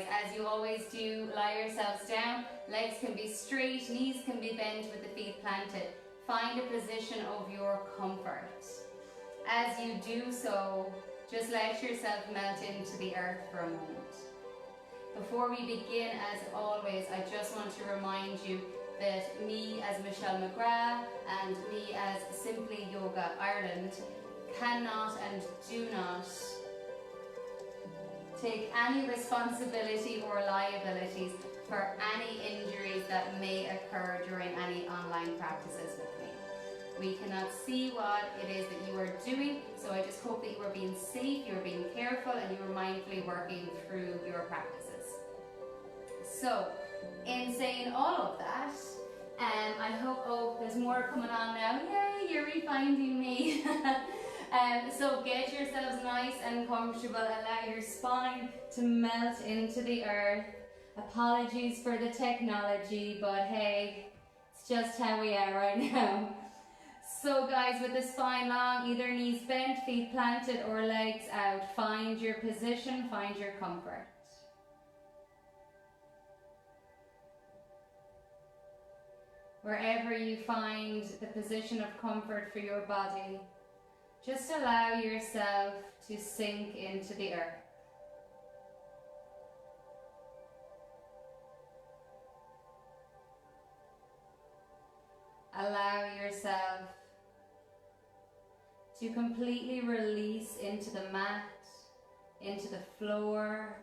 as you always do, lie yourselves down. Legs can be straight, knees can be bent with the feet planted. Find a position of your comfort. As you do so, just let yourself melt into the earth for a moment. Before we begin, as always, I just want to remind you that me as Michelle McGrath and me as Simply Yoga Ireland cannot and do not take any responsibility or liabilities for any injuries that may occur during any online practices with me. We cannot see what it is that you are doing, so I just hope that you are being safe, you're being careful, and you are mindfully working through your practices. So, in saying all of that, I hope, oh, there's more coming on now. Yay, you're refinding me. So get yourselves nice and comfortable. Allow your spine to melt into the earth. Apologies for the technology, but hey, it's just how we are right now. So guys, with the spine long, either knees bent, feet planted, or legs out, find your position, find your comfort. Wherever you find the position of comfort for your body, just allow yourself to sink into the earth. Allow yourself to completely release into the mat, into the floor.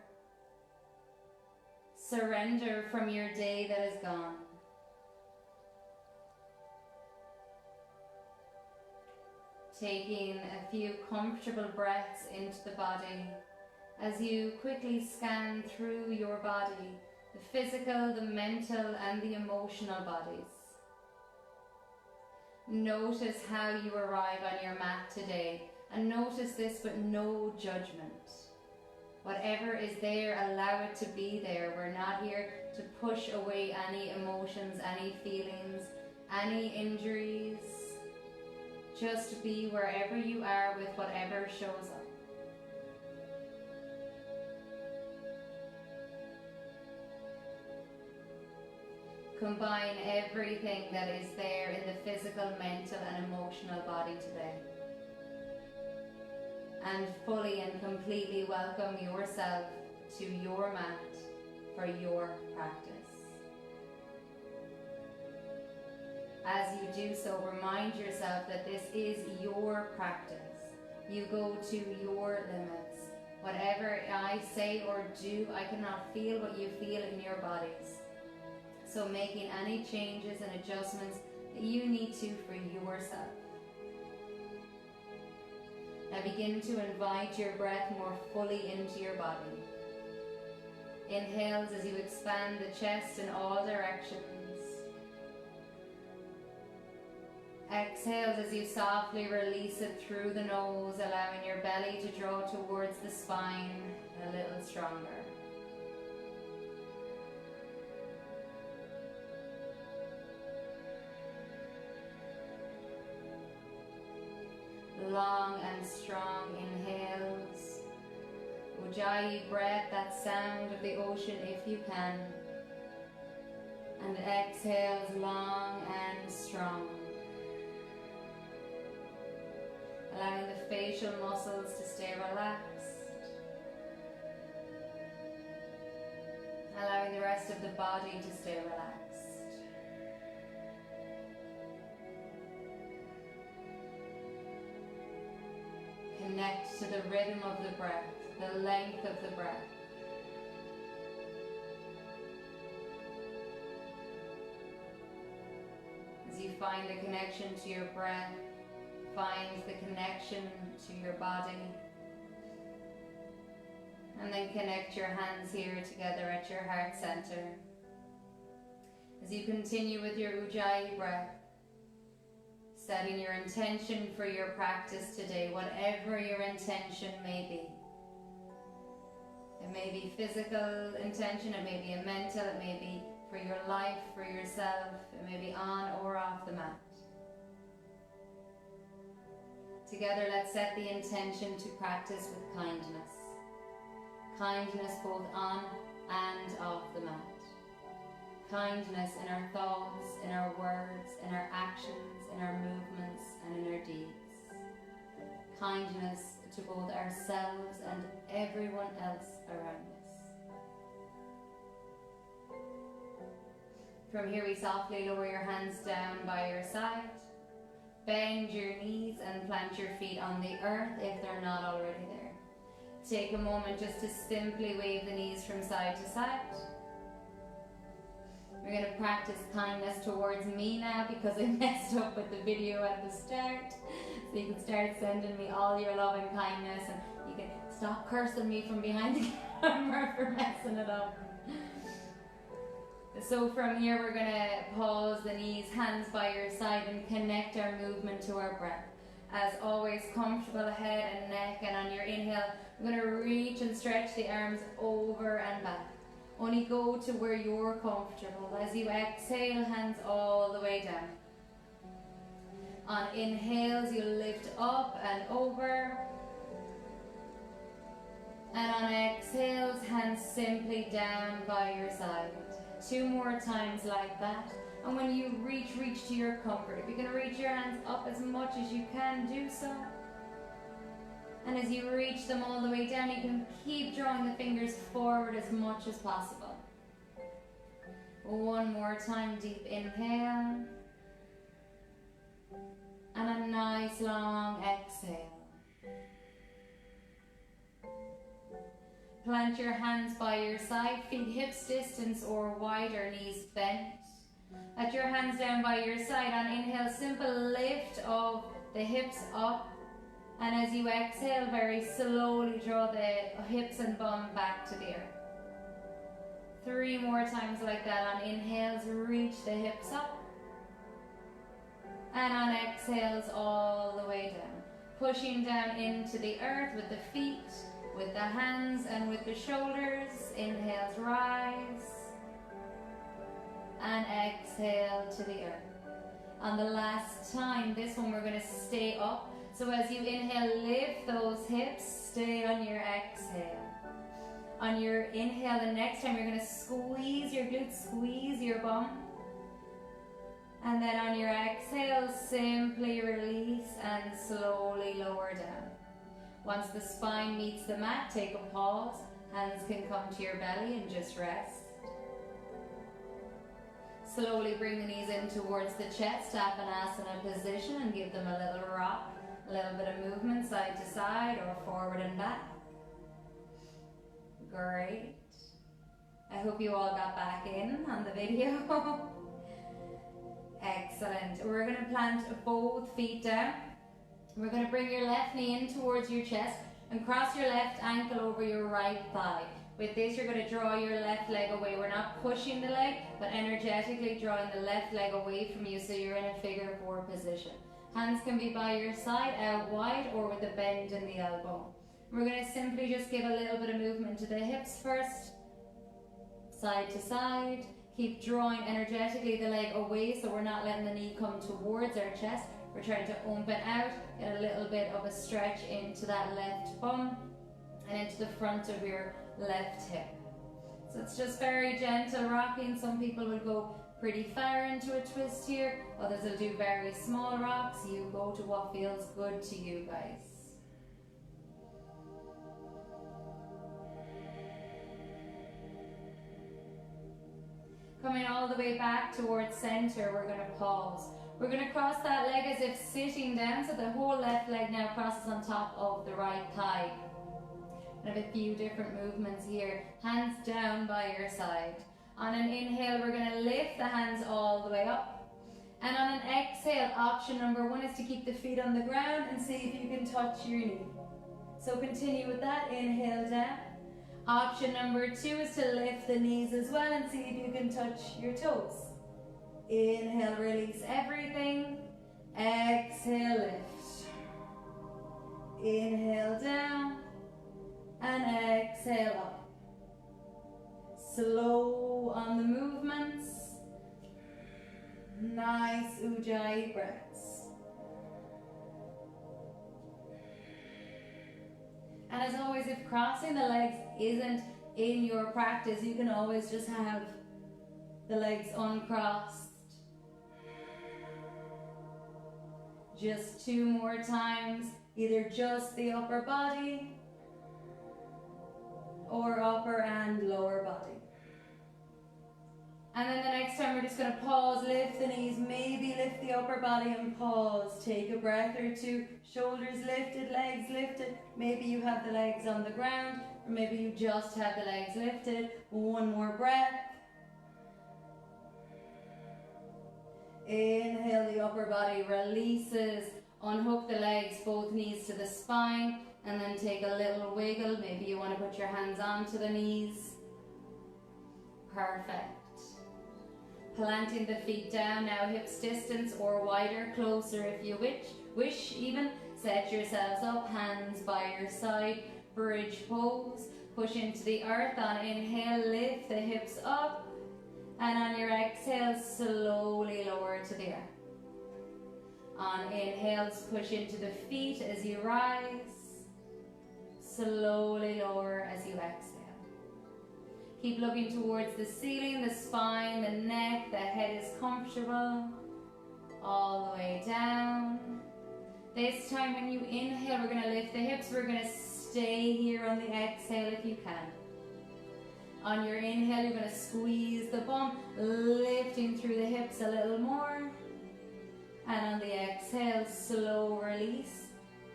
Surrender from your day that is gone. Taking a few comfortable breaths into the body as you quickly scan through your body, the physical, the mental, and the emotional bodies. Notice how you arrive on your mat today, and notice this with no judgment. Whatever is there, allow it to be there. We're not here to push away any emotions, any feelings, any injuries. Just be wherever you are with whatever shows up. Combine everything that is there in the physical, mental, and emotional body today. And fully and completely welcome yourself to your mat for your practice. As you do so, remind yourself that this is your practice. You go to your limits. Whatever I say or do, I cannot feel what you feel in your bodies. So making any changes and adjustments that you need to for yourself. Now begin to invite your breath more fully into your body. Inhales as you expand the chest in all directions. Exhales as you softly release it through the nose, allowing your belly to draw towards the spine a little stronger. Long and strong inhales. Ujjayi breath, that sound of the ocean if you can. And exhales long and strong. Allowing the facial muscles to stay relaxed. Allowing the rest of the body to stay relaxed. Connect to the rhythm of the breath, the length of the breath. As you find the connection to your breath, find the connection to your body. And then connect your hands here together at your heart center. As you continue with your Ujjayi breath, setting your intention for your practice today, whatever your intention may be. It may be physical intention, it may be a mental, it may be for your life, for yourself, it may be on or off the mat. Together, let's set the intention to practice with kindness. Kindness both on the mat. Kindness in our thoughts, in our words, in our actions, in our movements, and in our deeds. Kindness to both ourselves and everyone else around us. From here, we softly lower your hands down by your side. Bend your knees and plant your feet on the earth if they're not already there. Take a moment just to simply wave the knees from side to side. We're going to practice kindness towards me now because I messed up with the video at the start. So you can start sending me all your love and kindness, and you can stop cursing me from behind the camera for messing it up. So from here we're going to pause the knees, hands by your side, and connect our movement to our breath. As always, comfortable head and neck, and on your inhale we're going to reach and stretch the arms over and back. Only go to where you're comfortable. As you exhale, hands all the way down. On inhales, you lift up and over. And on exhales, hands simply down by your side. 2 more times like that. And when you reach to your comfort. If you're going to reach your hands up as much as you can, do so. And as you reach them all the way down, you can keep drawing the fingers forward as much as possible. 1 more time, deep inhale. And a nice long exhale. Plant your hands by your side, feet hips distance or wider, knees bent. Let your hands down by your side. On inhale, simple lift of the hips up. And as you exhale, very slowly draw the hips and bum back to the earth. 3 more times like that. On inhales, reach the hips up. And on exhales, all the way down. Pushing down into the earth with the feet, with the hands, and with the shoulders. Inhales, rise. And exhale to the earth. On the last time, this one we're going to stay up. So as you inhale, lift those hips, stay on your exhale. On your inhale, the next time you're going to squeeze your glutes, squeeze your bum. And then on your exhale, simply release and slowly lower down. Once the spine meets the mat, take a pause. Hands can come to your belly and just rest. Slowly bring the knees in towards the chest, Apanasana position, and give them a little rock. A little bit of movement side to side or forward and back. Great. I hope you all got back in on the video. Excellent. We're going to plant both feet down. We're going to bring your left knee in towards your chest and cross your left ankle over your right thigh. With this, you're going to draw your left leg away. We're not pushing the leg, but energetically drawing the left leg away from you so you're in a figure 4 position. Hands can be by your side, out wide, or with a bend in the elbow. We're going to simply just give a little bit of movement to the hips first, side to side. Keep drawing energetically the leg away so we're not letting the knee come towards our chest. We're trying to open out, get a little bit of a stretch into that left bum and into the front of your left hip. So it's just very gentle rocking. Some people will go pretty far into a twist here, others will do very small rocks. You go to what feels good to you guys. Coming all the way back towards center, we're going to pause. We're going to cross that leg as if sitting down, so the whole left leg now crosses on top of the right thigh. I have a few different movements here. Hands down by your side. On an inhale, we're going to lift the hands all the way up. And on an exhale, option number 1 is to keep the feet on the ground and see if you can touch your knee. So continue with that. Inhale down. Option number 2 is to lift the knees as well and see if you can touch your toes. Inhale, release everything. Exhale, lift. Inhale down. And exhale up. Slow on the movements. Nice Ujjayi breaths. And as always, if crossing the legs isn't In your practice, you can always just have the legs uncrossed. Just 2 more times, either just the upper body or upper and lower body. And then the next time we're just going to pause, lift the knees, maybe lift the upper body and pause. Take a breath or 2, shoulders lifted, legs lifted. Maybe you have the legs on the ground, or maybe you just have the legs lifted. 1 more breath. Inhale, the upper body releases. Unhook the legs, both knees to the spine, and then take a little wiggle. Maybe you want to put your hands onto the knees. Perfect. Planting the feet down now, hips distance or wider, closer if you wish even. Set yourselves up, hands by your side, bridge pose. Push into the earth. On inhale, lift the hips up. And on your exhale, slowly lower to the earth. On inhales, push into the feet as you rise. Slowly lower as you exhale. Keep looking towards the ceiling, the spine, the neck, the head is comfortable. All the way down. This time when you inhale, we're going to lift the hips. We're going to stay here on the exhale if you can. On your inhale, you're going to squeeze the bum, lifting through the hips a little more. And on the exhale, slow release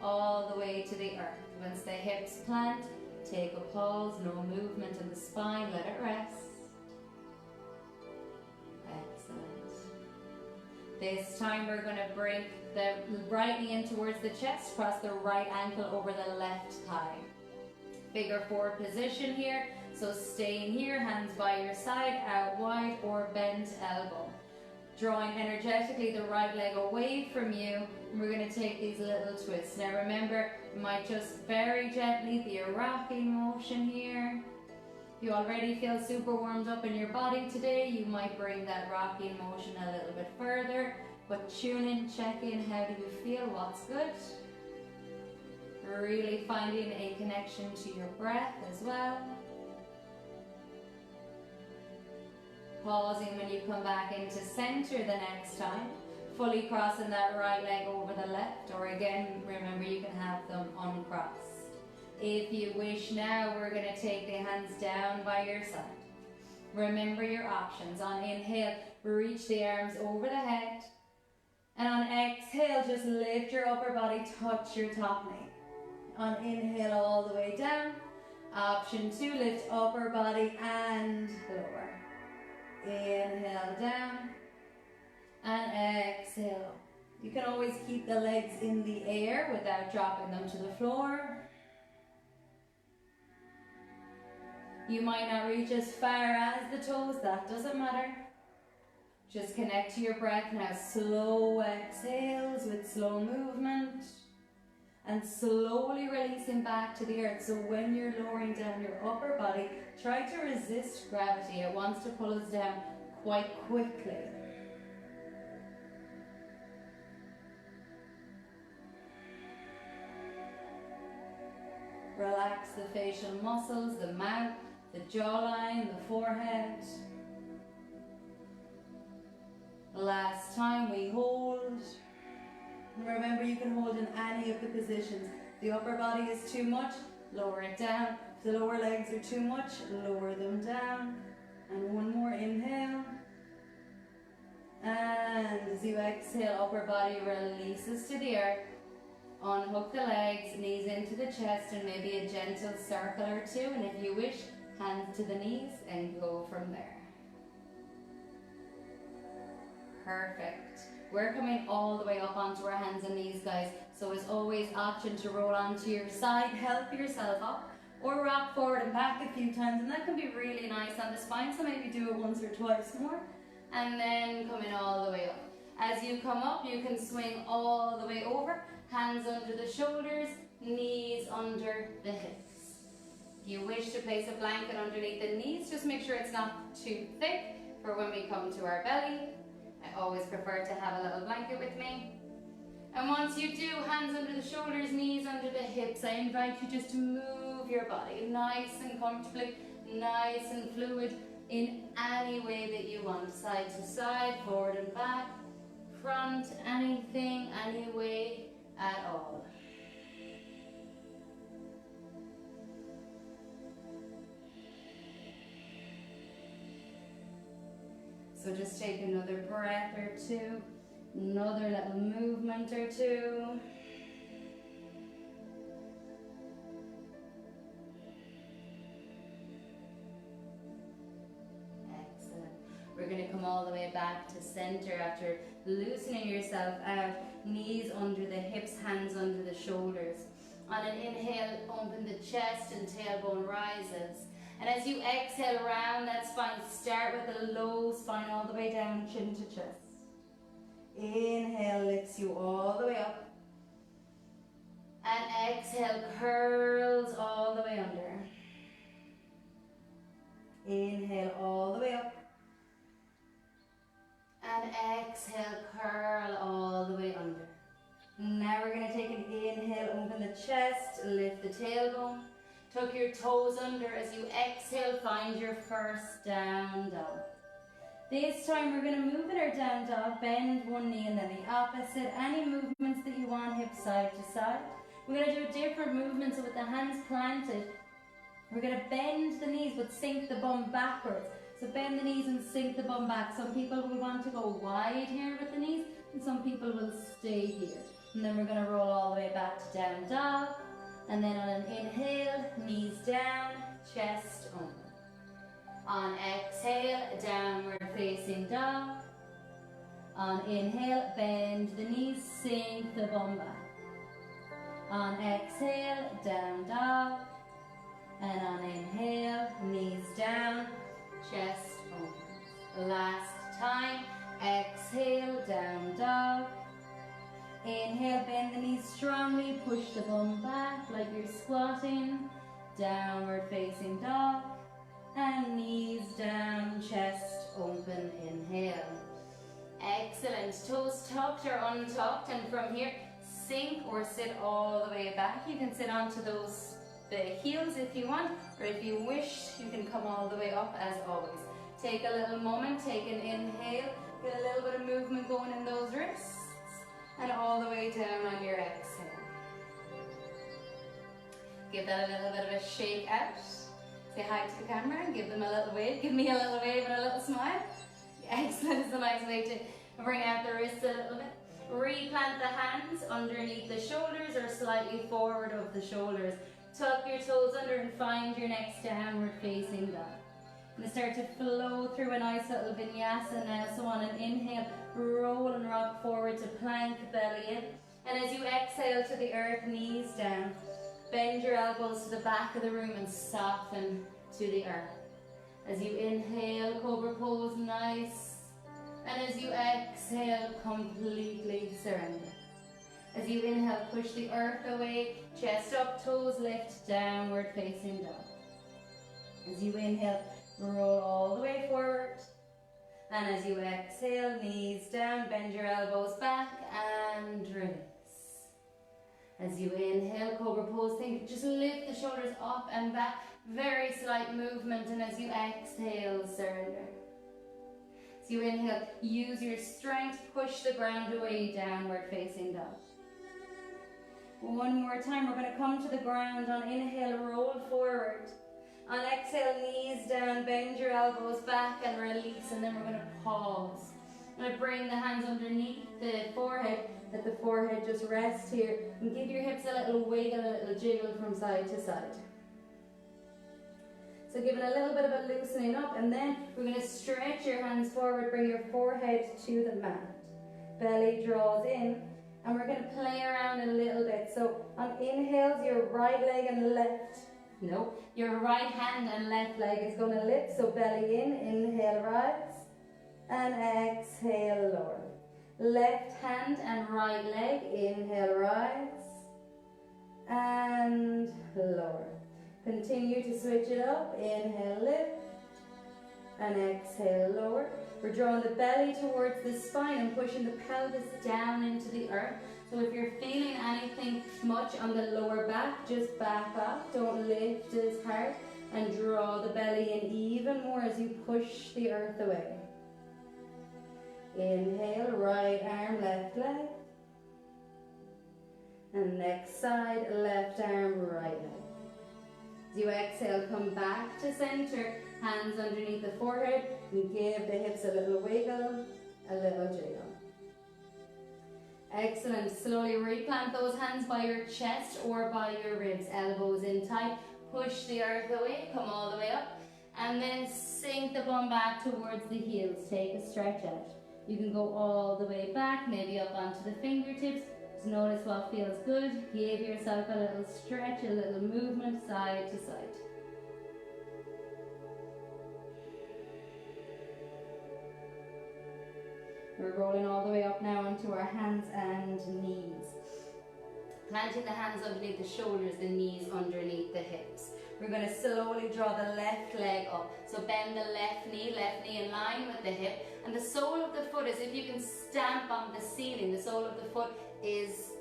all the way to the earth. Once the hips plant, take a pause, no movement in the spine, let it rest. Excellent. This time we're going to bring the right knee in towards the chest, cross the right ankle over the left thigh. Figure 4 position here, so staying here, hands by your side, out wide or bent elbow. Drawing energetically the right leg away from you, and we're going to take these little twists. Now remember, it might just very gently be a rocking motion here. If you already feel super warmed up in your body today, you might bring that rocking motion a little bit further, but tune in, check in, how do you feel, what's good? Really finding a connection to your breath as well. Pausing when you come back into center the next time. Fully crossing that right leg over the left, or again, remember you can have them uncrossed. If you wish now, we're going to take the hands down by your side. Remember your options. On inhale, reach the arms over the head. And on exhale, just lift your upper body, touch your top knee. On inhale, all the way down. Option 2, lift upper body and lower. Inhale down and exhale. You can always keep the legs in the air without dropping them to the floor. You might not reach as far as the toes, that doesn't matter. Just connect to your breath now. Slow exhales with slow movement. And slowly releasing back to the earth. So when you're lowering down your upper body, try to resist gravity. It wants to pull us down quite quickly. Relax the facial muscles, the mouth, the jawline, the forehead. Last time we hold. Remember, you can hold in any of the positions. The upper body is too much, lower it down. If the lower legs are too much, lower them down. And one more inhale. And as you exhale, upper body releases to the earth. Unhook the legs, knees into the chest, and maybe a gentle circle or 2. And if you wish, hands to the knees and go from there. Perfect. We're coming all the way up onto our hands and knees, guys. So as always, option to roll onto your side, help yourself up, or rock forward and back a few times. And that can be really nice on the spine, so maybe do it once or twice more. And then coming all the way up. As you come up, you can swing all the way over, hands under the shoulders, knees under the hips. If you wish to place a blanket underneath the knees, just make sure it's not too thick for when we come to our belly. I always prefer to have a little blanket with me. And once you do, hands under the shoulders, knees under the hips, I invite you just to move your body nice and comfortably, nice and fluid in any way that you want. Side to side, forward and back, front, anything, any way at all. So just take another breath or two, another little movement or two. Excellent. We're going to come all the way back to center after loosening yourself out. Knees under the hips, hands under the shoulders. On an inhale, open the chest and tailbone rises. And as you exhale around that spine, start with a low spine all the way down, chin to chest. Inhale lifts you all the way up. And exhale curls all the way under. Inhale all the way up. And exhale, curl all the way under. Now we're going to take an inhale, open the chest, lift the tailbone. Tuck your toes under. As you exhale, find your first down dog. This time we're going to move in our down dog, bend one knee and then the opposite. Any movements that you want, hip side to side. We're going to do a different movement, so with the hands planted, we're going to bend the knees but sink the bum backwards. So bend the knees and sink the bum back. Some people will want to go wide here with the knees, and some people will stay here. And then we're going to roll all the way back to down dog. And then on an inhale, knees down, chest open. On exhale, downward facing dog. On inhale, bend the knees, sink the bum back. On exhale, down dog. And on inhale, knees down, chest open. Last time, exhale, down dog. Inhale, bend the knees strongly, push the bum back like you're squatting. Downward facing dog. And knees down, chest open, inhale. Excellent. Toes tucked or untucked, and from here, sink or sit all the way back. You can sit onto the heels if you want, or if you wish, you can come all the way up as always. Take a little moment, take an inhale, get a little bit of movement going in those wrists. And all the way down on your exhale. Give that a little bit of a shake out. Say hi to the camera and give them a little wave. Give me a little wave and a little smile. Excellent. It's a nice way to bring out the wrists a little bit. Replant the hands underneath the shoulders or slightly forward of the shoulders. Tuck your toes under and find your next downward facing dog. And start to flow through a nice little vinyasa now. So on an inhale, roll and rock forward to plank, belly in. And as you exhale to the earth, knees down. Bend your elbows to the back of the room and soften to the earth. As you inhale, cobra pose, nice. And as you exhale, completely surrender. As you inhale, push the earth away, chest up, toes lift, downward facing dog. As you inhale, roll all the way forward. And as you exhale, knees down, bend your elbows back and release. As you inhale, cobra pose, think, just lift the shoulders up and back, very slight movement, and as you exhale, surrender. As you inhale, use your strength, push the ground away, downward facing dog. One more time, we're going to come to the ground. On inhale, roll forward. On exhale, knees down, bend your elbows back and release, and then we're going to pause. I'm going to bring the hands underneath the forehead, let the forehead just rest here, and give your hips a little wiggle, a little jiggle from side to side. So give it a little bit of a loosening up, and then we're going to stretch your hands forward, bring your forehead to the mat. Belly draws in, and we're going to play around a little bit. So on inhales, your right leg and your right hand and left leg is going to lift, so belly in, inhale, rise, and exhale, lower. Left hand and right leg, inhale, rise, and lower. Continue to switch it up, inhale, lift, and exhale, lower. We're drawing the belly towards the spine and pushing the pelvis down into the earth. So if you're feeling anything much on the lower back, just back off. Don't lift as hard. And draw the belly in even more as you push the earth away. Inhale, right arm, left leg. And next side, left arm, right leg. As you exhale, come back to center, hands underneath the forehead, and give the hips a little wiggle, a little jiggle. Excellent. Slowly replant those hands by your chest or by your ribs, elbows in tight. Push the earth away, come all the way up, and then sink the bum back towards the heels. Take a stretch out. You can go all the way back, maybe up onto the fingertips. Just notice what feels good. Give yourself a little stretch, a little movement side to side. We're rolling all the way up now onto our hands and knees. Planting the hands underneath the shoulders, the knees underneath the hips. We're going to slowly draw the left leg up. So bend the left knee in line with the hip. And the sole of the foot is if you can stamp on the ceiling. The sole of the foot is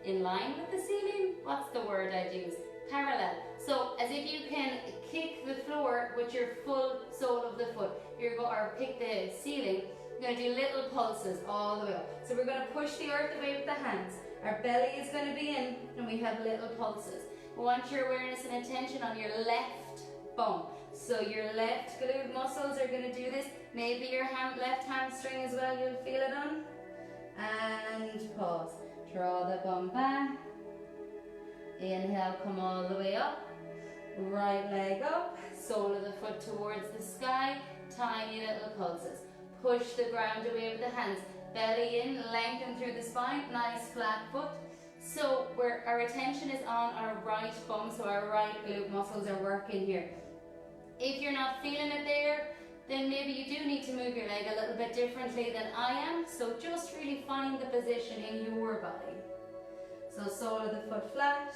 in line with the ceiling. What's the word I'd use? Parallel. So as if you can kick the floor with your full sole of the foot. Or kick the ceiling. You're going to do little pulses all the way up. So we're going to push the earth away with the hands. Our belly is going to be in, and we have little pulses. We want your awareness and attention on your left bum. So your left glute muscles are going to do this. Maybe your left hamstring as well, you'll feel it on. And pause. Draw the bum back. Inhale, come all the way up. Right leg up. Sole of the foot towards the sky. Tiny little pulses. Push the ground away with the hands. Belly in, lengthen through the spine, nice flat foot. So our attention is on our right bum, so our right glute muscles are working here. If you're not feeling it there, then maybe you do need to move your leg a little bit differently than I am. So just really find the position in your body. So sole of the foot flat,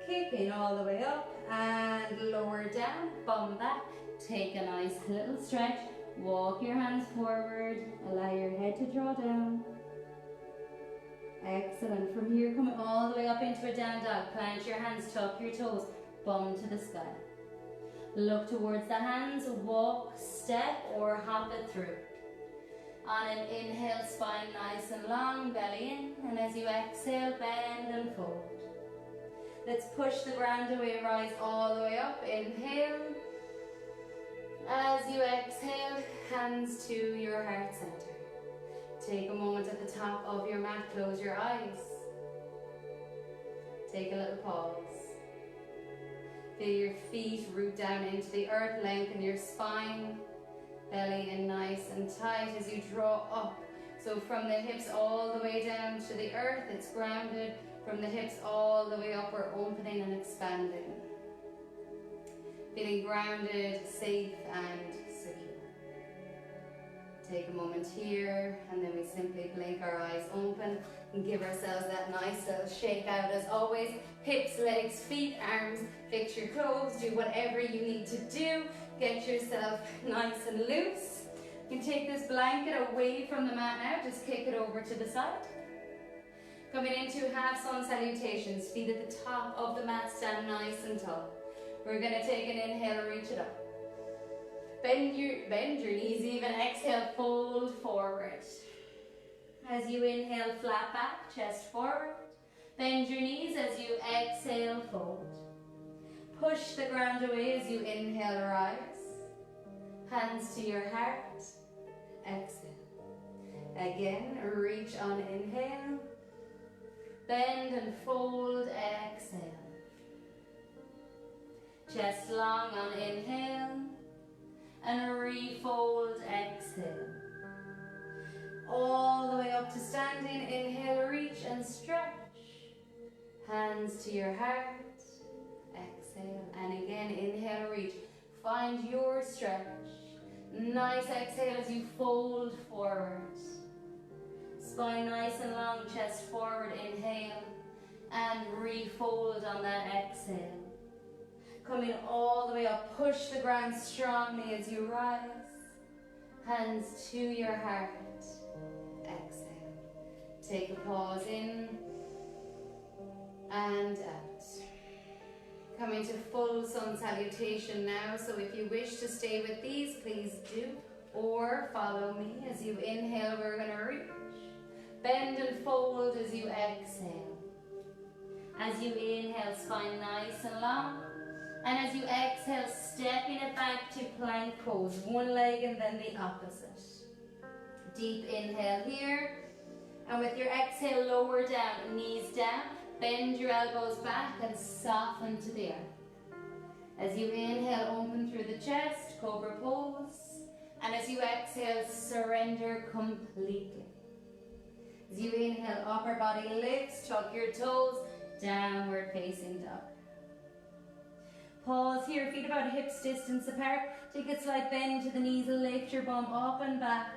kicking all the way up and lower down, bum back. Take a nice little stretch. Walk your hands forward, allow your head to draw down. Excellent. From here, come all the way up into a down dog. Plant your hands, tuck your toes, bum to the sky. Look towards the hands, walk, step, or hop it through. On an inhale, spine nice and long, belly in, and as you exhale, bend and fold. Let's push the ground away, rise all the way up. Inhale. As you exhale, hands to your heart center. Take a moment at the top of your mat, close your eyes. Take a little pause. Feel your feet root down into the earth, lengthen your spine. Belly in nice and tight as you draw up. So from the hips all the way down to the earth, it's grounded. From the hips all the way up, we're opening and expanding. Feeling grounded, safe and secure. Take a moment here and then we simply blink our eyes open and give ourselves that nice little shake out as always. Hips, legs, feet, arms, fix your clothes, do whatever you need to do. Get yourself nice and loose. You can take this blanket away from the mat now, just kick it over to the side. Coming into half sun salutations, feet at the top of the mat, stand nice and tall. We're going to take an inhale, reach it up. Bend your knees even. Exhale, fold forward. As you inhale, flat back, chest forward. Bend your knees as you exhale, fold. Push the ground away as you inhale, rise. Hands to your heart. Exhale. Again, reach on inhale. Bend and fold, exhale. Chest long on inhale and refold, exhale. All the way up to standing, inhale, reach and stretch. Hands to your heart, exhale. And again, inhale, reach. Find your stretch. Nice exhale as you fold forward. Spine nice and long, chest forward, inhale. And refold on that exhale. Coming all the way up, push the ground strongly as you rise. Hands to your heart. Exhale. Take a pause in and out. Coming to full sun salutation now, so if you wish to stay with these, please do, or follow me. As you inhale, we're going to reach, bend and fold as you exhale. As you inhale, spine nice and long, and as you exhale, stepping it back to plank pose, one leg and then the opposite. Deep inhale here, and with your exhale, lower down, knees down. Bend your elbows back and soften to the earth. As you inhale, open through the chest, cobra pose. And as you exhale, surrender completely. As you inhale, upper body lifts, tuck your toes, downward facing dog. Pause here, feet about hips distance apart. Take a slight bend to the knees, lift your bum up and back.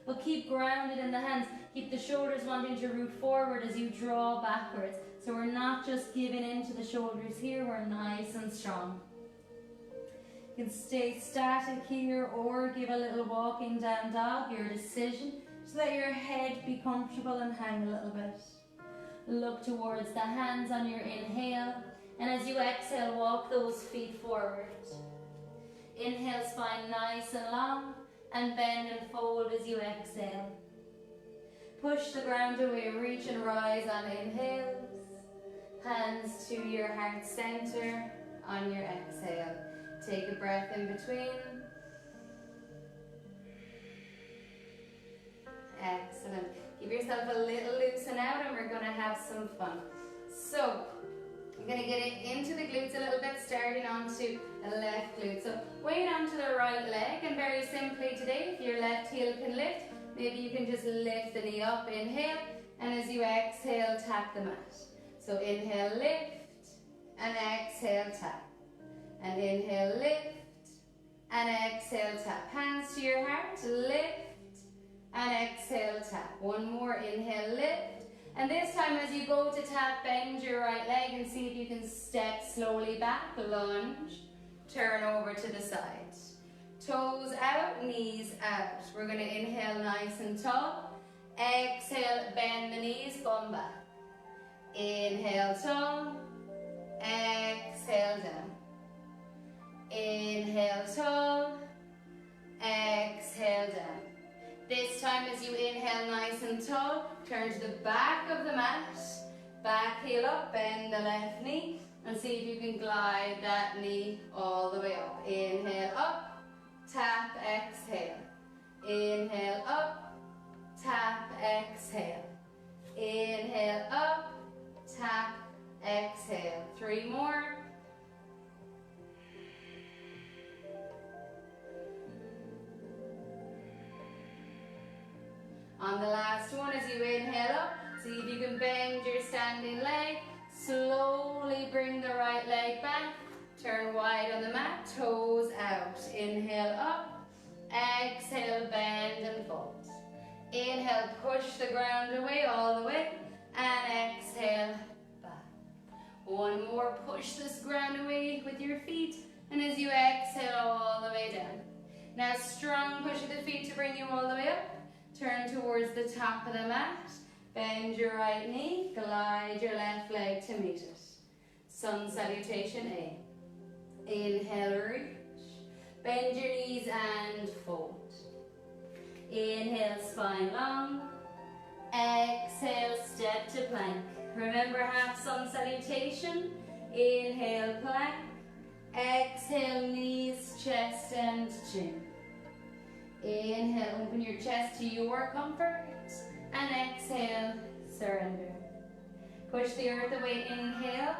But keep grounded in the hands. Keep the shoulders wanting to root forward as you draw backwards. So we're not just giving into the shoulders here, we're nice and strong. You can stay static here or give a little walking down dog, your decision. Just let your head be comfortable and hang a little bit. Look towards the hands on your inhale, and as you exhale, walk those feet forward. Inhale, spine nice and long, and bend and fold as you exhale. Push the ground away, reach and rise on inhales. Hands to your heart center on your exhale. Take a breath in between. Excellent. Give yourself a little loosen out and we're going to have some fun. So, I'm going to get it into the glutes a little bit, starting onto the left glute. So, weight onto the right leg, and very simply today, if your left heel can lift, maybe you can just lift the knee up, inhale, and as you exhale, tap the mat. So inhale, lift, and exhale, tap. And inhale, lift, and exhale, tap. Hands to your heart, lift, and exhale, tap. One more, inhale, lift. And this time as you go to tap, bend your right leg and see if you can step slowly back, lunge, turn over to the side. Toes out, knees out. We're going to inhale nice and tall. Exhale, bend the knees, bum back. Inhale, tall. Exhale, down. Inhale, tall. Exhale, down. This time as you inhale nice and tall, turn to the back of the mat. Back heel up, bend the left knee, and see if you can glide that knee all the way up. Inhale, up. Tap, exhale. Inhale, up. Tap, exhale. Inhale, up. Tap, exhale. 3 more. On the last one, as you inhale up, see if you can bend your standing leg. Slowly bring the right leg back. Turn wide on the mat, toes out. Inhale up, exhale, bend and fold. Inhale, push the ground away all the way, and exhale, back. One more, push this ground away with your feet, and as you exhale, all the way down. Now strong push of the feet to bring you all the way up. Turn towards the top of the mat, bend your right knee, glide your left leg to meet it. Sun salutation A. Inhale, reach. Bend your knees and fold. Inhale, spine long. Exhale, step to plank. Remember, half sun salutation. Inhale, plank. Exhale, knees, chest and chin. Inhale, open your chest to your comfort. And exhale, surrender. Push the earth away, inhale.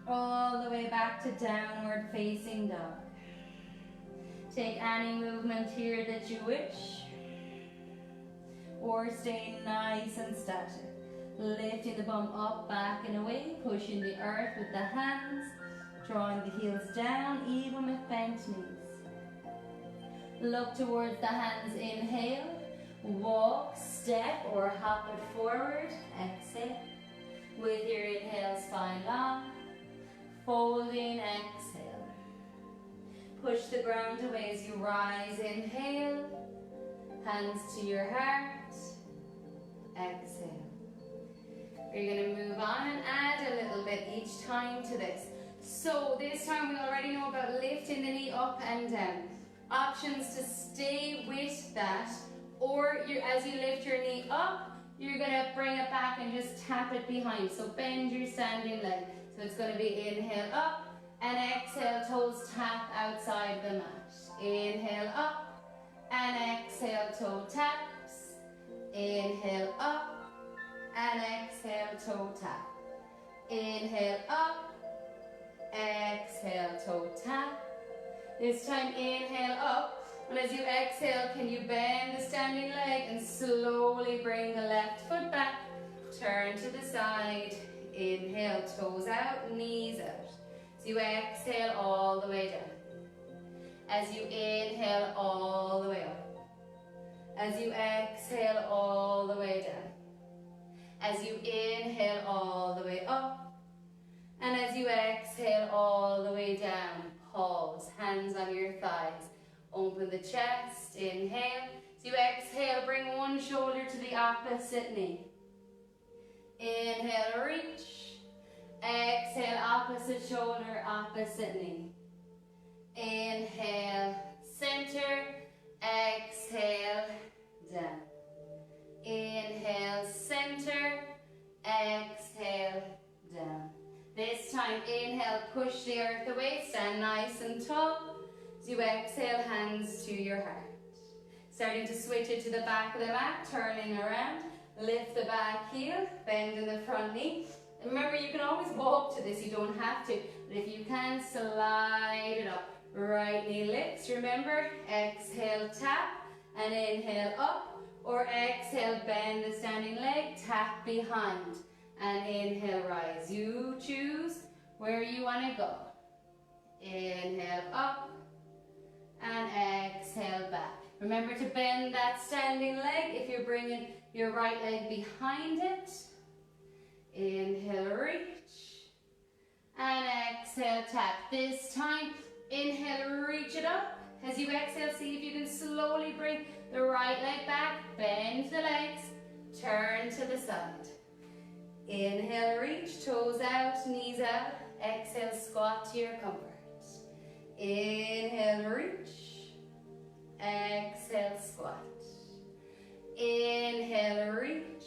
All the way back to downward facing dog. Take any movement here that you wish, or stay nice and static. Lifting the bum up, back and away, pushing the earth with the hands, drawing the heels down, even with bent knees. Look towards the hands, inhale, walk, step or hop it forward, exhale. With your inhale, spine long. Folding, exhale. Push the ground away as you rise, inhale. Hands to your heart, exhale. You're going to move on and add a little bit each time to this. So this time we already know about lifting the knee up and down. Options to stay with that, or as you lift your knee up, you're going to bring it back and just tap it behind. So bend your standing leg. So it's going to be inhale up and exhale, toes tap outside the mat. Inhale up and exhale, toe taps. Inhale up and exhale, toe tap. Inhale up, exhale, toe tap. This time inhale up, and as you exhale, can you bend the standing leg and slowly bring the left foot back, turn to the side, inhale, toes out, knees out. So you exhale all the way down. As you inhale all the way up. As you exhale all the way down. As you inhale all the way up. And as you exhale all the way down, pause, hands on your thighs. Open the chest, inhale. As you exhale, bring one shoulder to the opposite knee. Inhale, reach. Exhale, opposite shoulder, opposite knee. Inhale, center. Exhale, down. Inhale, center. Exhale, down. This time, inhale, push the earth away, stand nice and tall. As you exhale, hands to your heart. Starting to switch it to the back of the mat, turning around. Lift the back heel, bend in the front knee. And remember, you can always walk to this, you don't have to. But if you can, slide it up. Right knee lifts, remember, exhale, tap, and inhale up. Or exhale, bend the standing leg, tap behind. And inhale, rise. You choose where you want to go. Inhale up and exhale back. Remember to bend that standing leg if you're bringing your right leg behind it. Inhale, reach. And exhale, tap. This time, inhale, reach it up. As you exhale, see if you can slowly bring the right leg back. Bend the legs. Turn to the side. Inhale, reach, toes out, knees out. Exhale, squat to your comfort. Inhale, reach. Exhale, squat. Inhale, reach.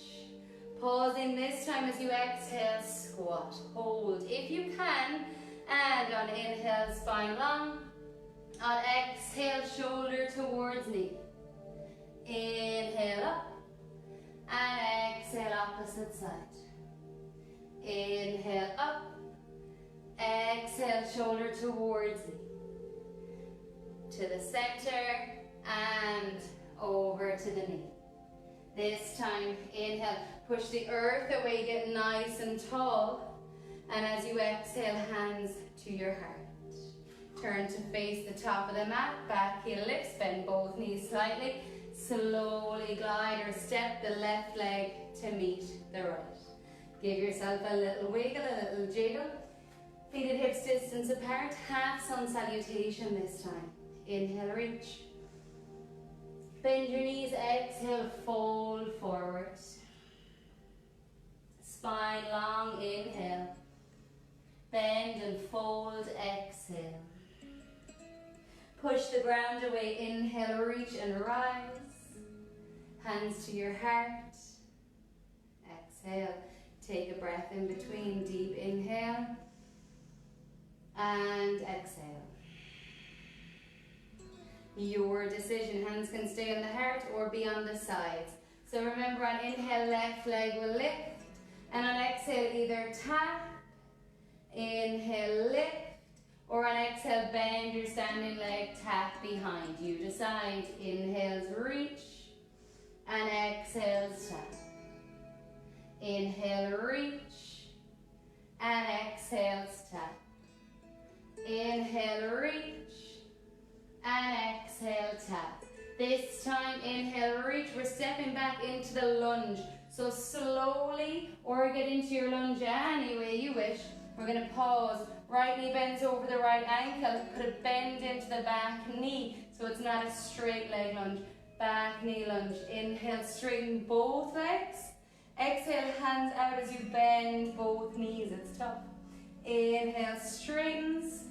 Pausing this time as you exhale, squat. Hold if you can. And on inhale, spine long. On exhale, shoulder towards knee. Inhale up. And exhale, opposite side. Inhale up, exhale, shoulder towards knee. To the center and over to the knee. This time, inhale, push the earth away, get nice and tall. And as you exhale, hands to your heart. Turn to face the top of the mat, back heel lifts, bend both knees slightly. Slowly glide or step the left leg to meet the right. Give yourself a little wiggle, a little jiggle. Feet and hips distance apart. Half sun salutation this time. Inhale, reach. Bend your knees, exhale, fold forward. Spine long, inhale. Bend and fold, exhale. Push the ground away, inhale, reach and rise. Hands to your heart. Exhale. Take a breath in between, deep inhale and exhale. Your decision, hands can stay on the heart or be on the sides. So remember, on inhale, left leg will lift, and on exhale, either tap, inhale, lift, or on exhale, bend your standing leg, tap behind. You decide. Inhales, reach, and exhales, tap. Inhale, reach, and exhale, tap. Inhale, reach, and exhale, tap. This time, inhale, reach. We're stepping back into the lunge. So slowly, or get into your lunge any way you wish. We're going to pause. Right knee bends over the right ankle. Put a bend into the back knee so it's not a straight leg lunge. Back knee lunge. Inhale, straighten both legs. Exhale, hands out as you bend both knees. It's tough. Inhale, straightens.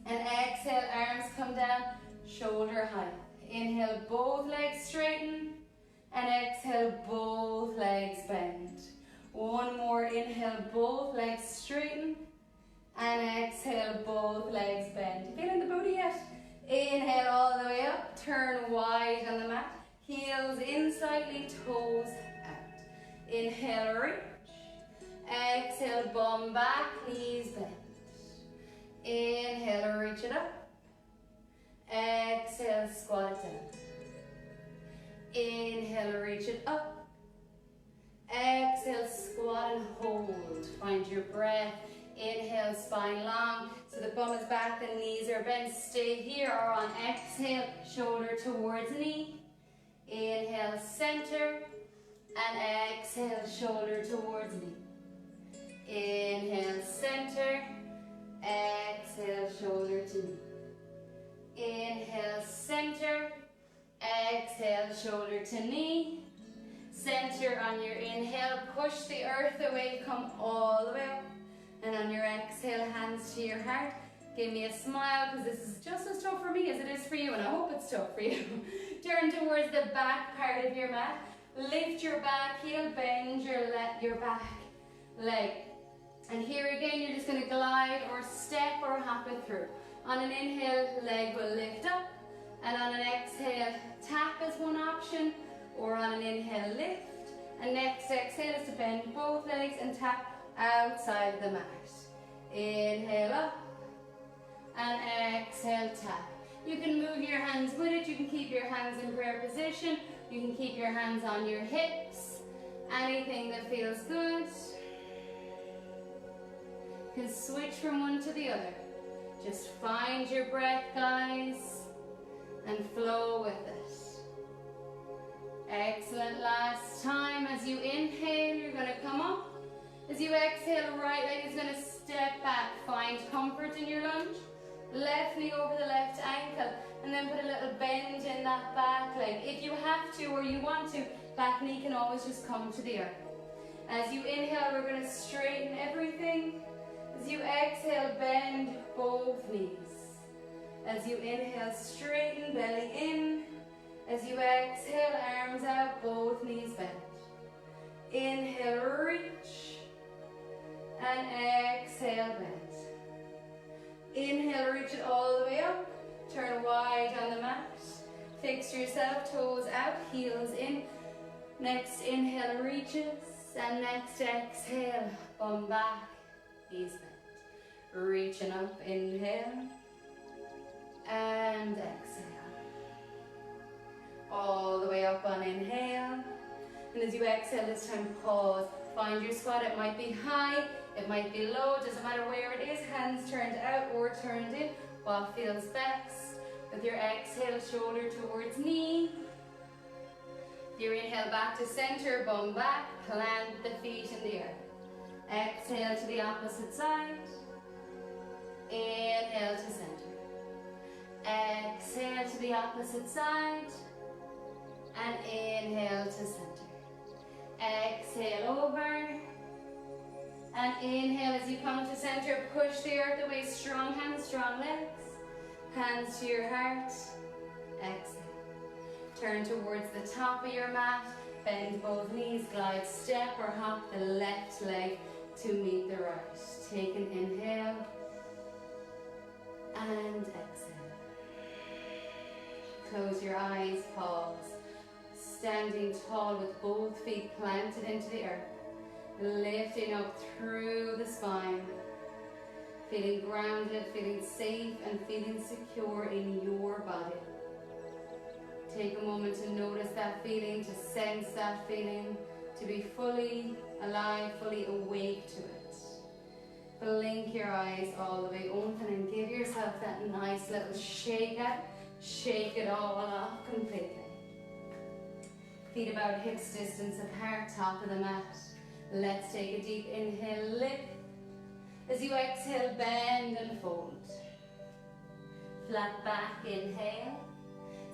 And exhale, arms come down, shoulder height. Inhale, both legs straighten. And exhale, both legs bend. One more, inhale, both legs straighten. And exhale, both legs bend. You feeling the booty yet? Inhale all the way up, turn wide on the mat. Heels in slightly, toes out. Inhale, reach. Exhale, bum back, knees bend. Inhale, reach it up. Exhale, squat it down. Inhale, reach it up. Exhale, squat and hold. Find your breath. Inhale, spine long, so the bum is back, the knees are bent. Stay here, or on exhale, shoulder towards knee. Inhale, center, and exhale, shoulder towards knee. Inhale, center, exhale, shoulder to knee. Inhale, center, exhale, shoulder to knee. Center on your inhale, push the earth away, come all the way up. And on your exhale, hands to your heart. Give me a smile, because this is just as tough for me as it is for you, and I hope it's tough for you. Turn towards the back part of your mat. Lift your back heel, bend your back leg. And here again, you're just going to glide or step or hop it through. On an inhale, leg will lift up. And on an exhale, tap is one option. Or on an inhale, lift. And next exhale is to bend both legs and tap outside the mat. Inhale up. And exhale, tap. You can move your hands with it. You can keep your hands in prayer position. You can keep your hands on your hips. Anything that feels good. You can switch from one to the other. Just find your breath, guys, and flow with it. Excellent. Last time. As you inhale, you're going to come up. As you exhale, right leg is going to step back. Find comfort in your lunge. Left knee over the left ankle, and then put a little bend in that back leg. If you have to or you want to, back knee can always just come to the earth. As you inhale, we're going to straighten everything. As you exhale, bend both knees. As you inhale, straighten, belly in. As you exhale, arms out, both knees bent. Inhale, reach. And exhale, bend. Inhale, reach it all the way up. Turn wide on the mat. Fix yourself, toes out, heels in. Next inhale, reaches. And next exhale, bum back, knees bent. Reaching up, inhale. And exhale. All the way up on inhale. And as you exhale, this time pause. Find your squat. It might be high, it might be low, doesn't matter where it is. Hands turned out or turned in, what feels best. With your exhale, shoulder towards knee. Your inhale, back to center, bum back, plant the feet in the earth. Exhale to the opposite side. Inhale to center. Exhale to the opposite side. And inhale to center. Exhale over. And inhale as you come to center, push the earth away. Strong hands, strong legs. Hands to your heart. Exhale. Turn towards the top of your mat. Bend both knees, glide, step or hop the left leg to meet the right. Take an inhale. And exhale. Close your eyes, pause. Standing tall with both feet planted into the earth. Lifting up through the spine. Feeling grounded, feeling safe and feeling secure in your body. Take a moment to notice that feeling, to sense that feeling, to be fully alive, fully awake to it. Blink your eyes all the way open and give yourself that nice little shake out. Shake it all off completely. Feet about hips distance apart, top of the mat. Let's take a deep inhale, lift. As you exhale, bend and fold. Flat back, inhale.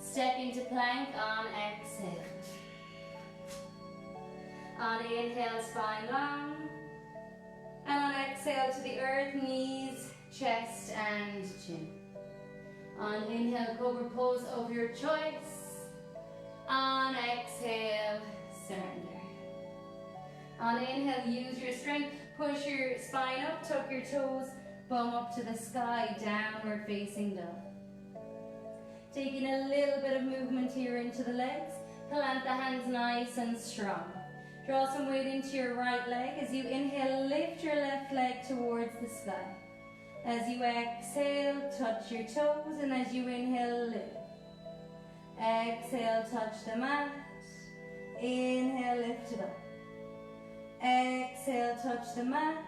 Step into plank on exhale. On inhale, spine long. And on exhale to the earth, knees, chest and chin. On inhale, cobra pose of your choice. On exhale, surrender. On inhale, use your strength. Push your spine up, tuck your toes, bum up to the sky, downward facing dog. Taking a little bit of movement here into the legs. Plant the hands nice and strong. Draw some weight into your right leg. As you inhale, lift your left leg towards the sky. As you exhale, touch your toes, and as you inhale, lift. Exhale, touch the mat. Inhale, lift it up. Exhale, touch the mat.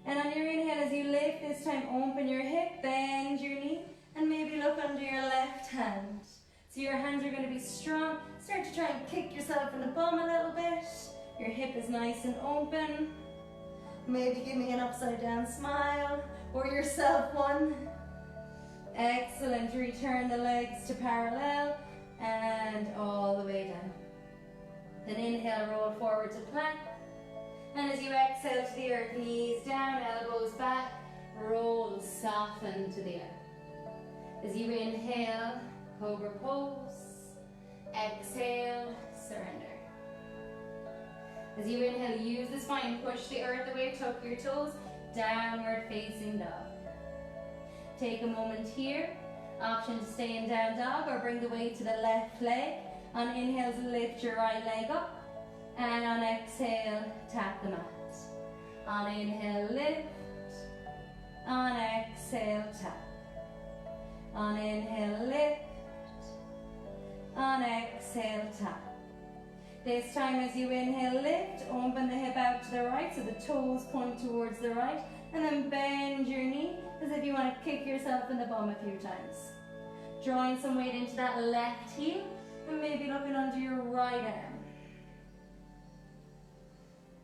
And on your inhale, as you lift, this time open your hip, bend your knee, and maybe look under your left hand. So your hands are going to be strong. Start to try and kick yourself in the bum a little bit. Your hip is nice and open. Maybe give me an upside down smile, or yourself one. Excellent. Return the legs to parallel and all the way down. Then inhale, roll forward to plank. And as you exhale to the earth, knees down, elbows back, roll, soften to the earth. As you inhale, cobra pose. Exhale, surrender. As you inhale, use the spine, push the earth away, tuck your toes, downward facing dog. Take a moment here. Option to stay in down dog or bring the weight to the left leg. On inhales, lift your right leg up. And on exhale, tap the mat. On inhale, lift. On exhale, tap. On inhale, lift. On exhale, tap. This time as you inhale, lift, open the hip out to the right so the toes point towards the right, and then bend your knee as if you want to kick yourself in the bum a few times. Drawing some weight into that left heel and maybe looking under your right arm.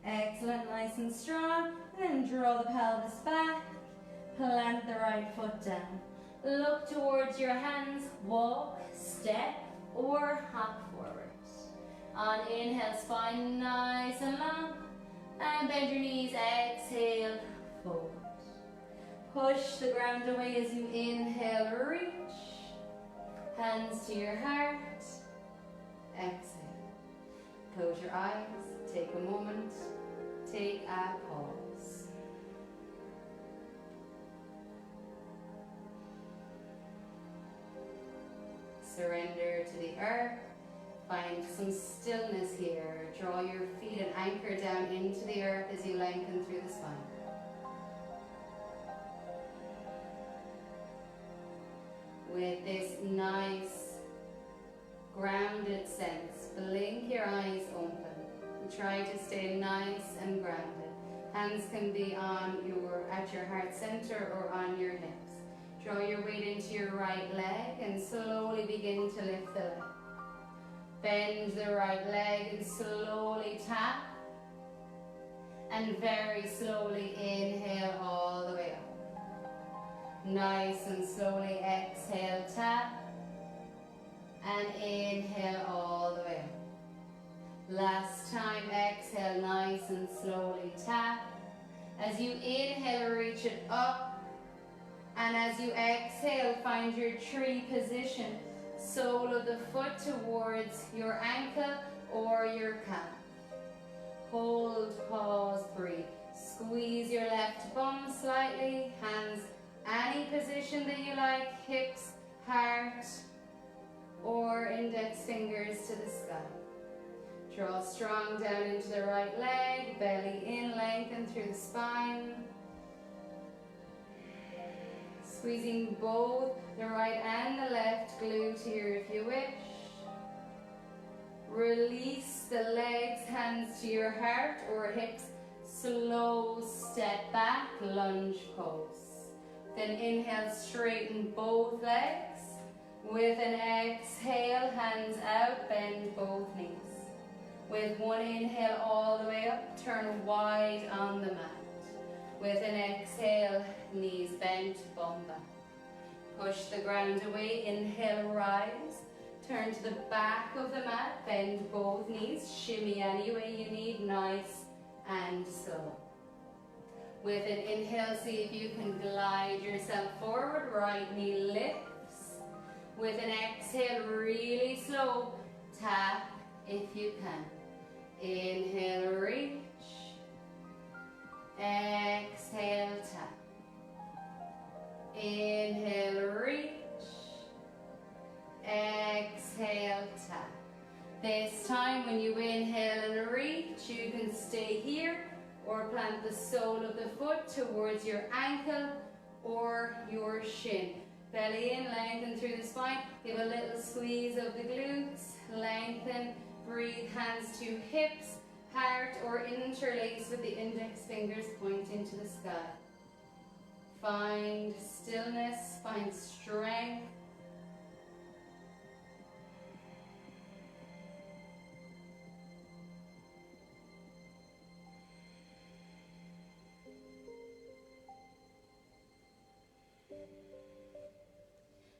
Excellent, nice and strong. And then draw the pelvis back, plant the right foot down. Look towards your hands, walk, step, or hop forward. On inhale, spine nice and long. And bend your knees, exhale, forward. Push the ground away as you inhale, reach. Hands to your heart. Exhale. Close your eyes, take a moment, take a pause. Surrender to the earth. Find some stillness here. Draw your feet and anchor down into the earth as you lengthen through the spine. With this nice, grounded sense, blink your eyes open. Try to stay nice and grounded. Hands can be at your heart center or on your hips. Draw your weight into your right leg and slowly begin to lift the leg. Bend the right leg and slowly tap. And very slowly inhale all the way up. Nice and slowly exhale, tap. And inhale all the way up. Last time, exhale nice and slowly, tap. As you inhale, reach it up. And as you exhale, find your tree position. Sole of the foot towards your ankle or your calf. Hold, pause, breathe. Squeeze your left bum slightly. Hands, any position that you like. Hips, heart, or index fingers to the sky. Draw strong down into the right leg. Belly in, lengthen through the spine. Squeezing both the right and the left glute here if you wish. Release the legs, hands to your heart or hips. Slow step back, lunge pose. Then inhale, straighten both legs. With an exhale, hands out, bend both knees. With one inhale all the way up, turn wide on the mat. With an exhale, knees bent, bum back. Push the ground away, inhale, rise. Turn to the back of the mat, bend both knees, shimmy any way you need, nice and slow. With an inhale, see if you can glide yourself forward, right knee lifts. With an exhale, really slow, tap if you can. Inhale, reach. Exhale, tap. Inhale, reach. Exhale, tap. This time when you inhale and reach, you can stay here or plant the sole of the foot towards your ankle or your shin. Belly in, lengthen through the spine. Give a little squeeze of the glutes. Lengthen, breathe, hands to hips, heart, or interlace with the index fingers pointing to the sky. Find stillness, find strength.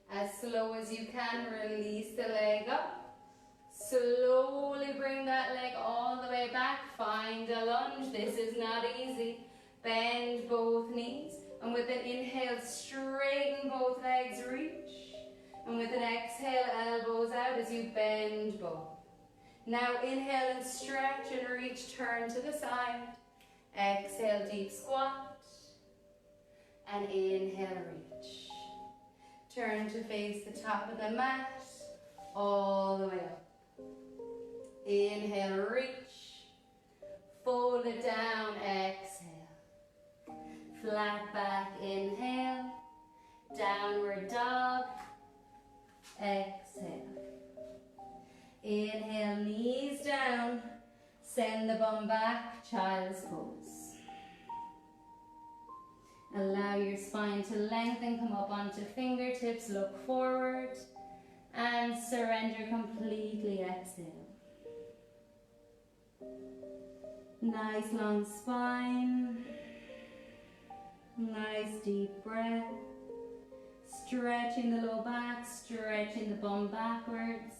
As slow as you can, release the leg up. Slowly bring that leg all the way back. Find a lunge. This is not easy. Bend both knees. And with an inhale, straighten both legs, reach. And with an exhale, elbows out as you bend both. Now inhale and stretch and reach, turn to the side. Exhale, deep squat. And inhale, reach. Turn to face the top of the mat, all the way up. Inhale, reach. Fold it down, exhale. Flat back, inhale. Downward dog, exhale. Inhale, knees down. Send the bum back, child's pose. Allow your spine to lengthen, come up onto fingertips, look forward, and surrender completely, exhale. Nice long spine, nice deep breath, stretching the low back, stretching the bum backwards,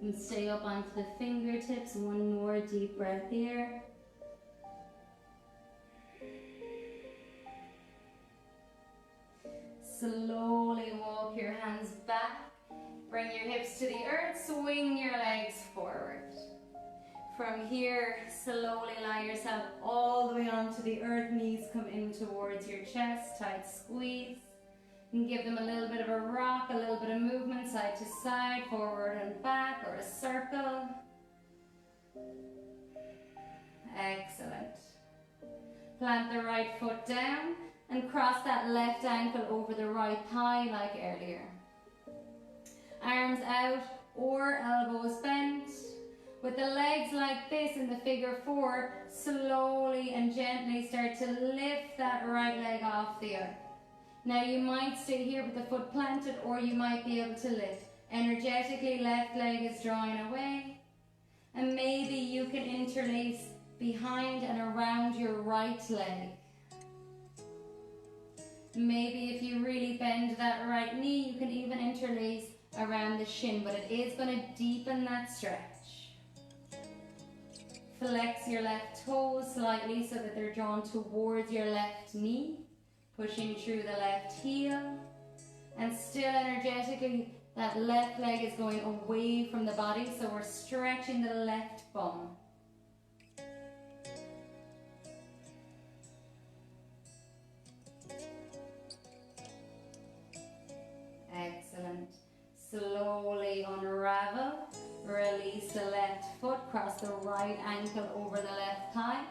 and stay up onto the fingertips. One more deep breath here. Slowly walk your hands back, bring your hips to the earth, swing your legs forward. From here, slowly lie yourself all the way onto the earth, knees come in towards your chest, tight squeeze. And give them a little bit of a rock, a little bit of movement, side to side, forward and back, or a circle. Excellent. Plant the right foot down and cross that left ankle over the right thigh like earlier. Arms out or elbows bent. With the legs like this in the figure 4, slowly and gently start to lift that right leg off the earth. Now you might stay here with the foot planted, or you might be able to lift. Energetically, left leg is drawing away. And maybe you can interlace behind and around your right leg. Maybe if you really bend that right knee, you can even interlace around the shin, but it is going to deepen that stretch. Flex your left toes slightly so that they're drawn towards your left knee, pushing through the left heel. And still energetically, that left leg is going away from the body, so we're stretching the left bum. Excellent. Slowly unravel. Release the left foot, cross the right ankle over the left thigh.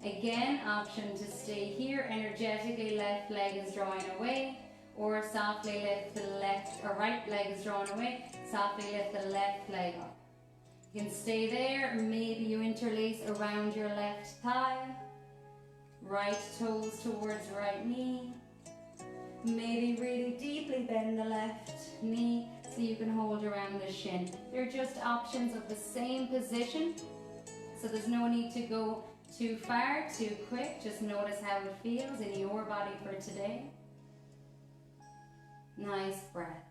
Again, option to stay here. Energetically, left leg is drawing away. Or softly lift the left, or right leg is drawn away. Softly lift the left leg up. You can stay there. Maybe you interlace around your left thigh. Right toes towards right knee. Maybe really deeply bend the left knee so you can hold around the shin. They're just options of the same position, so there's no need to go too far, too quick. Just notice how it feels in your body for today. Nice breath.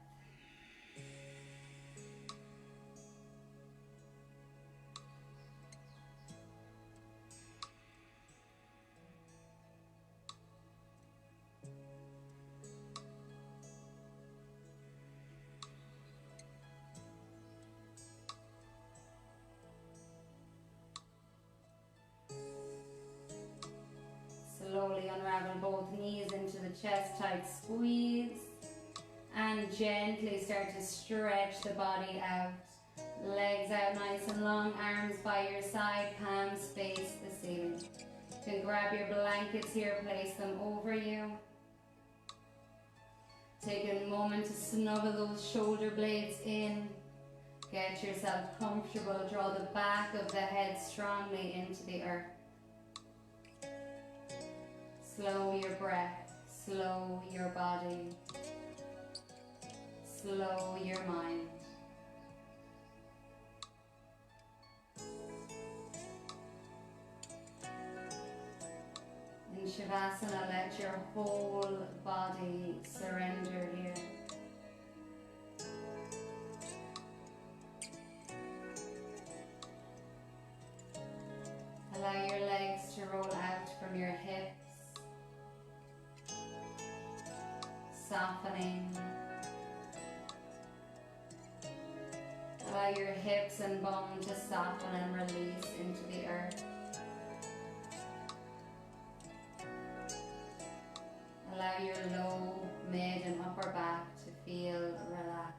travel both knees into the chest, tight squeeze. And gently start to stretch the body out. Legs out nice and long, arms by your side, palms face the ceiling. You can grab your blankets here, place them over you. Take a moment to snuggle those shoulder blades in. Get yourself comfortable. Draw the back of the head strongly into the earth. Slow your breath. Slow your body. Slow your mind. In Shavasana, let your whole body surrender here. Allow your legs to roll out from your hips, softening. Allow your hips and bone to soften and release into the earth. Allow your low, mid and upper back to feel relaxed.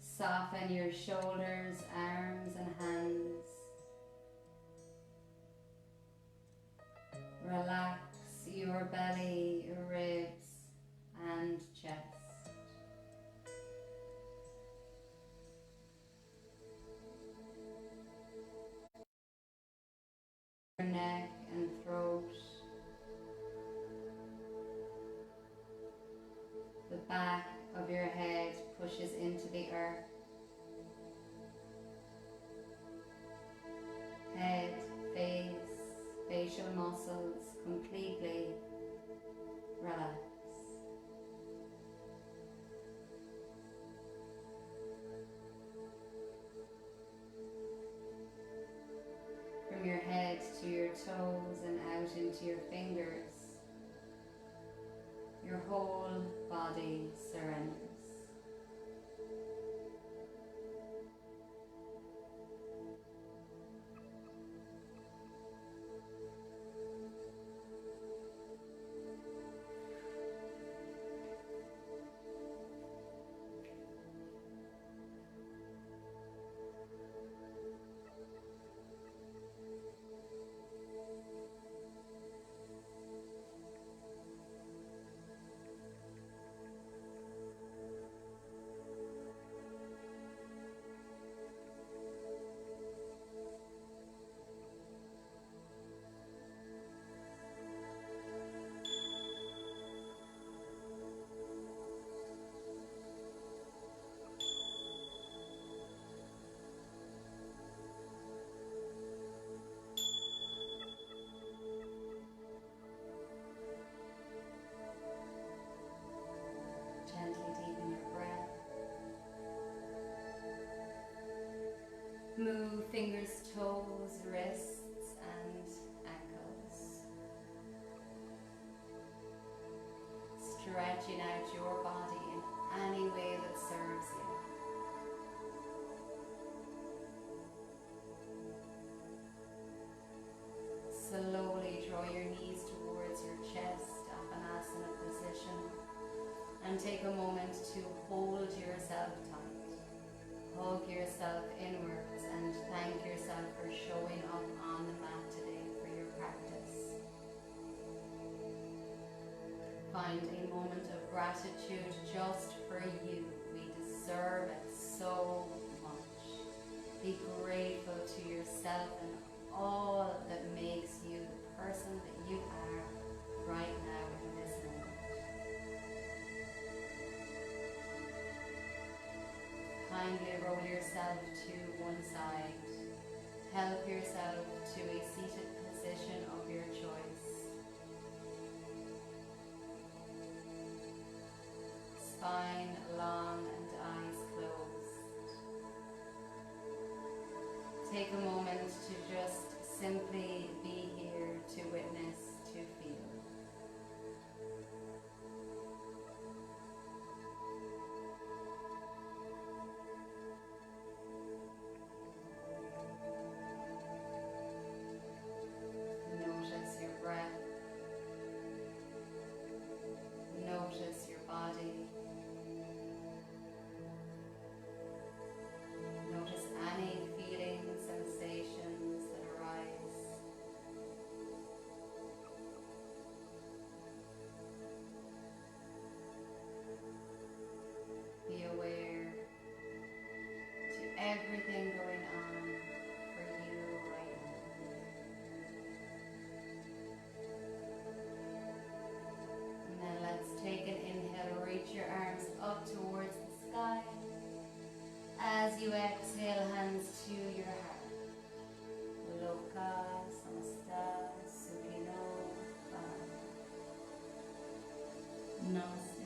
Soften your shoulders, arms and hands. Relax your belly, ribs and chest. Your neck and throat. The back of your head pushes into the earth. Head, face, facial muscles completely relax. From your head to your toes and out into your fingers, your whole body surrenders. Move fingers, toes, wrists and ankles. Stretching out your body in any way that serves you. Slowly draw your knees towards your chest, Apanasana position, and take a moment to hold yourself tight. Hug yourself inwards and thank yourself for showing up on the mat today for your practice. Find a moment of gratitude just for you. We deserve it so much. Be grateful to yourself and all that makes you the person that you are right now in this moment. Kindly roll yourself to one side. Help yourself to a seated position of your choice. Spine long and eyes closed. Take a moment to just simply be here to witness, to feel. Namaste.